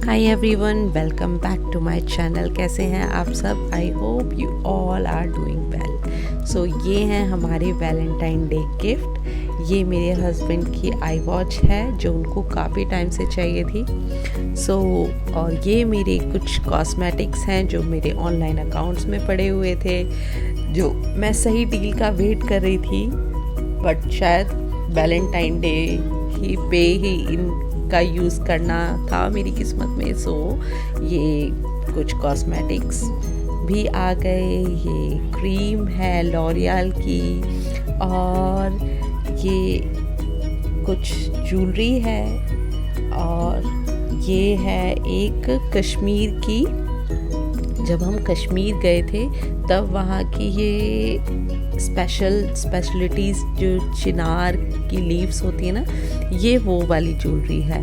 Hi everyone, welcome back to my channel. कैसे हैं आप सब? I hope you all are doing well. So ये हैं हमारे वैलेंटाइन डे गिफ्ट। ये मेरे हस्बैंड की आई वॉच है जो उनको काफ़ी टाइम से चाहिए थी। और ये मेरे कुछ कॉस्मेटिक्स हैं जो मेरे ऑनलाइन अकाउंट्स में पड़े हुए थे, जो मैं सही डील का वेट कर रही थी, बट शायद वैलेंटाइन डे पे ही का यूज़ करना था मेरी किस्मत में। ये कुछ कॉस्मेटिक्स भी आ गए। ये क्रीम है लॉरियल की, और ये कुछ ज्वेलरी है, और ये है एक कश्मीर की। जब हम कश्मीर गए थे तब वहाँ की ये स्पेशलिटीज़ जो चिनार की लीव्स होती है ना, ये वो वाली ज्वेलरी है।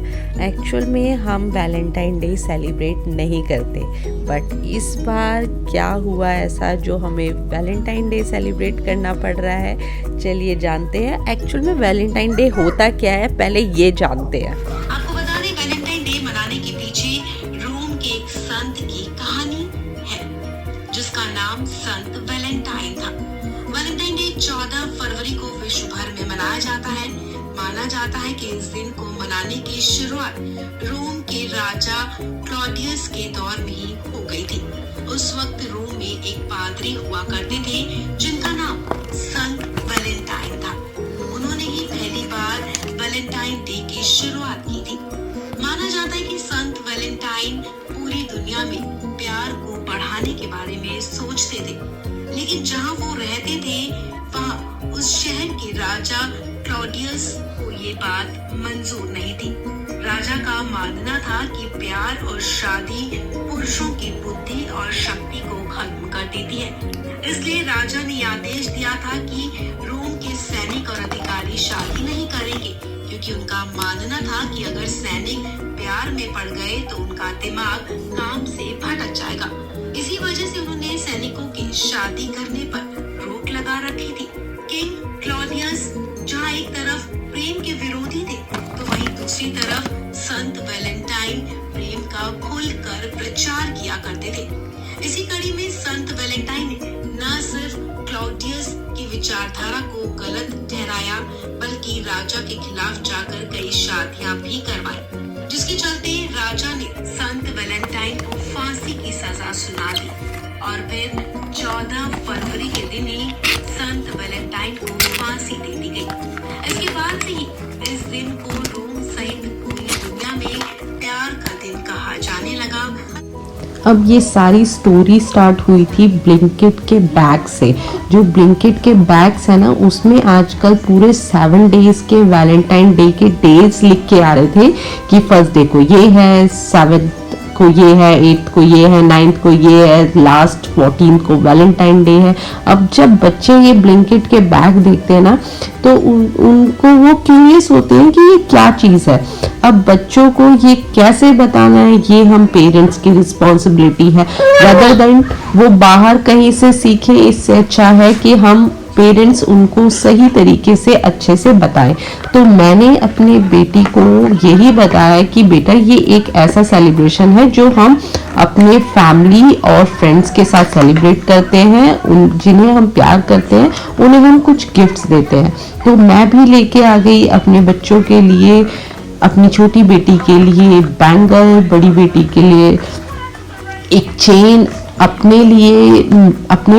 एक्चुअल में हम वैलेंटाइन डे सेलिब्रेट नहीं करते, बट इस बार क्या हुआ ऐसा जो हमें वैलेंटाइन डे सेलिब्रेट करना पड़ रहा है। चलिए जानते हैं एक्चुअल में वैलेंटाइन डे होता क्या है, पहले ये जानते हैं। आपको बता दें, वैलेंटाइन डे मनाने के पीछे रोम के एक संत की कहानी है जिसका नाम संत वैलेंटाइन था। वैलेंटाइन डे 14 फरवरी को विश्व भर में मनाया जाता है। माना जाता है कि इस दिन को मनाने की शुरुआत रोम के राजा क्लॉडियस के दौर में ही हो गई थी। उस वक्त रोम में एक पादरी हुआ करते थे जिनका नाम संत वैलेंटाइन था। उन्होंने ही पहली बार वैलेंटाइन डे की शुरुआत की थी। माना जाता है कि संत वैलेंटाइन पूरी दुनिया में प्यार को बढ़ाने के बारे में सोचते थे, लेकिन जहाँ वो रहते थे वहाँ उस शहर के राजा क्लॉडियस को ये बात मंजूर नहीं थी। राजा का मानना था कि प्यार और शादी पुरुषों की बुद्धि और शक्ति को खत्म कर देती है। इसलिए राजा ने आदेश दिया था कि रोम के सैनिक और अधिकारी शादी नहीं करेंगे, क्योंकि उनका मानना था कि अगर सैनिक प्यार में पड़ गए तो उनका दिमाग काम से भटक जाएगा। इसी वजह से उन्होंने सैनिकों की शादी करने पर रोक लगा रखी थी। किंग क्लॉडियस जहाँ एक तरफ प्रेम के विरोधी थे, तो वहीं दूसरी तरफ संत वैलेंटाइन प्रेम का खुलकर प्रचार किया करते थे। इसी कड़ी में संत वैलेंटाइन ने न सिर्फ क्लॉडियस की विचारधारा को गलत ठहराया, बल्कि राजा के खिलाफ जाकर कई शादियां भी करवाई, जिसके चलते राजा ने संत वैलेंटाइन को फांसी की सजा सुना दी। और फिर 14 फरवरी के दिन ही संत वैलेंटाइन को फांसी दे दी गई। इसके बाद से ही इस दिन को रोम सहित पूरी दुनिया में प्यार का दिन कहा जाने लगा। अब ये सारी स्टोरी स्टार्ट हुई थी ब्लिंकिट के बैग से। जो ब्लिंकिट के बैग्स है ना, उसमें आजकल पूरे 7 डेज के वैलेंटाइन डे के डेज लिख के आ रहे थे कि फर्स्ट डे को ये है, 7th को ये है, 8th को ये है, 9th को ये है, लास्ट 14th को वैलेंटाइन डे है। अब जब बच्चे ये ब्लिंकिट के बैग देखते हैं ना, तो उनको वो क्यूरियस होते हैं कि ये क्या चीज़ है। अब बच्चों को ये कैसे बताना है, ये हम पेरेंट्स की रिस्पॉन्सिबिलिटी है। रदर देन वो बाहर कहीं से सीखे, इससे अच्छा है कि हम पेरेंट्स उनको सही तरीके से अच्छे से बताएं। तो मैंने अपने बेटी को यही बताया कि बेटा ये एक ऐसा सेलिब्रेशन है जो हम अपने फैमिली और फ्रेंड्स के साथ सेलिब्रेट करते हैं। जिन्हें हम प्यार करते हैं उन्हें हम कुछ गिफ्ट्स देते हैं। तो मैं भी लेके आ गई अपने बच्चों के लिए, अपनी छोटी बेटी के लिए बैंगल, बड़ी बेटी के लिए एक चेन। अपने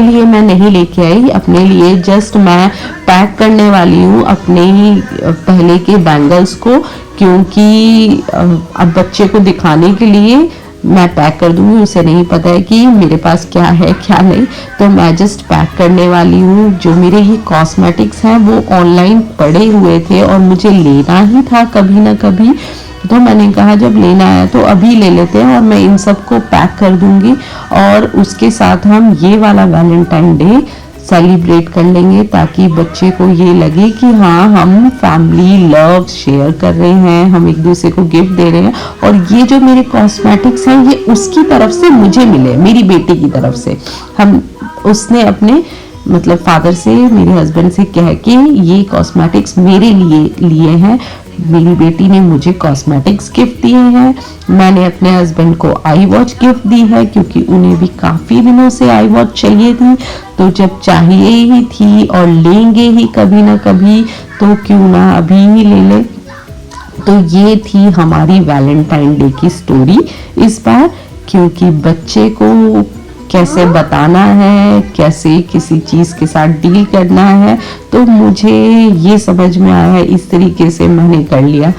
लिए मैं नहीं लेके आई, अपने लिए जस्ट मैं पैक करने वाली हूँ अपने ही पहले के बैंगल्स को, क्योंकि अब बच्चे को दिखाने के लिए मैं पैक कर दूंगी। उसे नहीं पता है कि मेरे पास क्या है क्या नहीं, तो मैं जस्ट पैक करने वाली हूँ। जो मेरे ये कॉस्मेटिक्स हैं वो ऑनलाइन पड़े हुए थे और मुझे लेना ही था कभी ना कभी, तो मैंने कहा जब लेना है तो अभी ले लेते हैं, और मैं इन सब को पैक कर दूंगी। और उसके साथ हम ये वाला वैलेंटाइन डे सेलिब्रेट कर लेंगे, ताकि बच्चे को ये लगे कि हाँ हम फैमिली लव शेयर कर रहे हैं, हम एक दूसरे को गिफ्ट दे रहे हैं। और ये जो मेरे कॉस्मेटिक्स हैं ये उसकी तरफ से मुझे मिले, मेरी बेटी की तरफ से। उसने अपने मतलब फादर से, मेरे हस्बैंड से कह के ये कॉस्मेटिक्स मेरे लिए हैं मेरी बेटी ने मुझे कॉस्मेटिक्स गिफ्ट दिए हैं, मैंने अपने हस्बैंड को आई वॉच गिफ्ट दी है क्योंकि उन्हें भी काफ़ी दिनों से आई वॉच चाहिए थी, तो जब चाहिए ही थी और लेंगे ही कभी ना कभी तो क्यों ना अभी ही ले ले। तो ये थी हमारी वैलेंटाइन डे की स्टोरी इस बार, क्योंकि बच्चे को कैसे बताना है, कैसे किसी चीज़ के साथ डील करना है, तो मुझे ये समझ में आया, इस तरीके से मैंने कर लिया।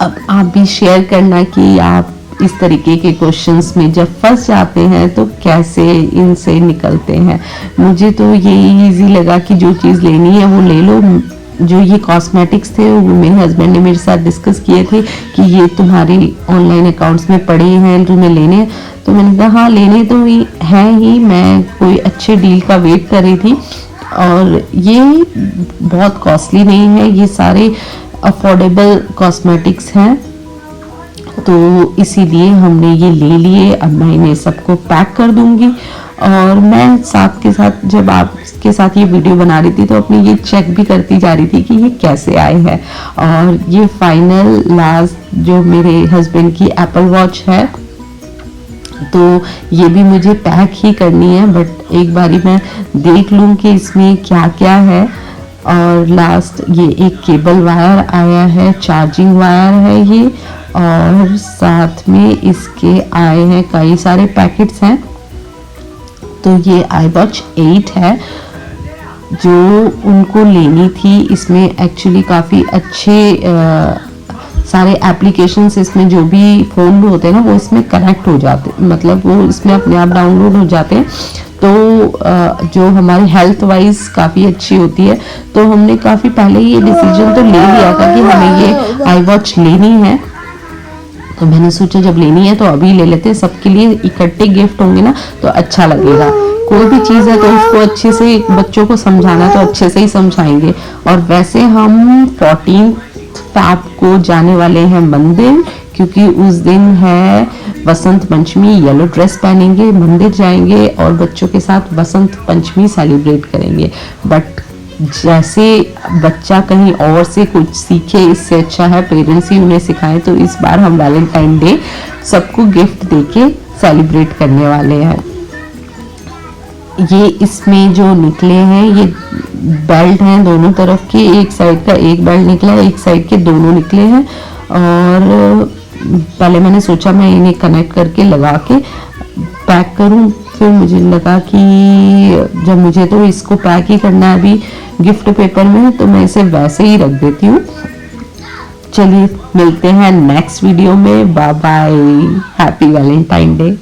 अब आप भी शेयर करना कि आप इस तरीके के क्वेश्चंस में जब फंस जाते हैं तो कैसे इनसे निकलते हैं। मुझे तो ये इजी लगा कि जो चीज़ लेनी है वो ले लो। जो ये कॉस्मेटिक्स थे वो मेरे हस्बैंड ने मेरे साथ डिस्कस किए थे कि ये तुम्हारे ऑनलाइन अकाउंट्स में पड़े हैं, तुम्हें लेने हैं। तो मैंने कहा हाँ लेने तो ही हैं ही, मैं कोई अच्छे डील का वेट कर रही थी। और ये बहुत कॉस्टली नहीं है, ये सारे अफोर्डेबल कॉस्मेटिक्स हैं, तो इसीलिए हमने ये ले लिए। अब मैं इन्हें सबको पैक कर दूंगी और मैं साथ के साथ जब आपके साथ ये वीडियो बना रही थी तो अपनी ये चेक भी करती जा रही थी कि ये कैसे आए हैं। और ये फाइनल लास्ट जो मेरे हस्बैंड की एप्पल वॉच है, तो ये भी मुझे पैक ही करनी है, बट एक बारी मैं देख लूँ कि इसमें क्या क्या है। और लास्ट ये एक केबल वायर आया है, चार्जिंग वायर है ये, और साथ में इसके आए हैं कई सारे पैकेट्स हैं। तो ये iWatch 8 है जो उनको लेनी थी। इसमें एक्चुअली काफ़ी अच्छे सारे एप्लीकेशंस, इसमें जो भी फ़ोन में होते हैं ना वो इसमें कनेक्ट हो जाते, मतलब वो इसमें अपने आप डाउनलोड हो जाते हैं। तो जो हमारे हेल्थ वाइज काफ़ी अच्छी होती है। तो हमने काफ़ी पहले ये डिसीजन तो ले लिया था कि हमें ये iWatch लेनी है, तो मैंने सोचा जब लेनी है तो अभी ले लेते हैं, सबके लिए इकट्ठे गिफ्ट होंगे ना तो अच्छा लगेगा। कोई भी चीज़ है तो उसको अच्छे से बच्चों को समझाना तो अच्छे से ही समझाएंगे। और वैसे हम 14 फ़रवरी को जाने वाले हैं मंदिर, क्योंकि उस दिन है वसंत पंचमी। येलो ड्रेस पहनेंगे, मंदिर जाएंगे और बच्चों के साथ वसंत पंचमी सेलिब्रेट करेंगे। बट जैसे बच्चा कहीं और से कुछ सीखे, इससे अच्छा है पेरेंट्स ही उन्हें सिखाएं। तो इस बार हम वैलेंटाइन डे सबको गिफ्ट देके सेलिब्रेट करने वाले हैं। ये इसमें जो निकले हैं ये बेल्ट हैं दोनों तरफ के, एक साइड का एक बेल्ट निकला है, एक साइड के दोनों निकले हैं। और पहले मैंने सोचा मैं इन्हें कनेक्ट करके लगा के पैक करूं, फिर मुझे लगा कि जब मुझे तो इसको पैक ही करना है अभी गिफ्ट पेपर में, तो मैं इसे वैसे ही रख देती हूँ। चलिए मिलते हैं नेक्स्ट वीडियो में। Bye bye, happy Valentine day.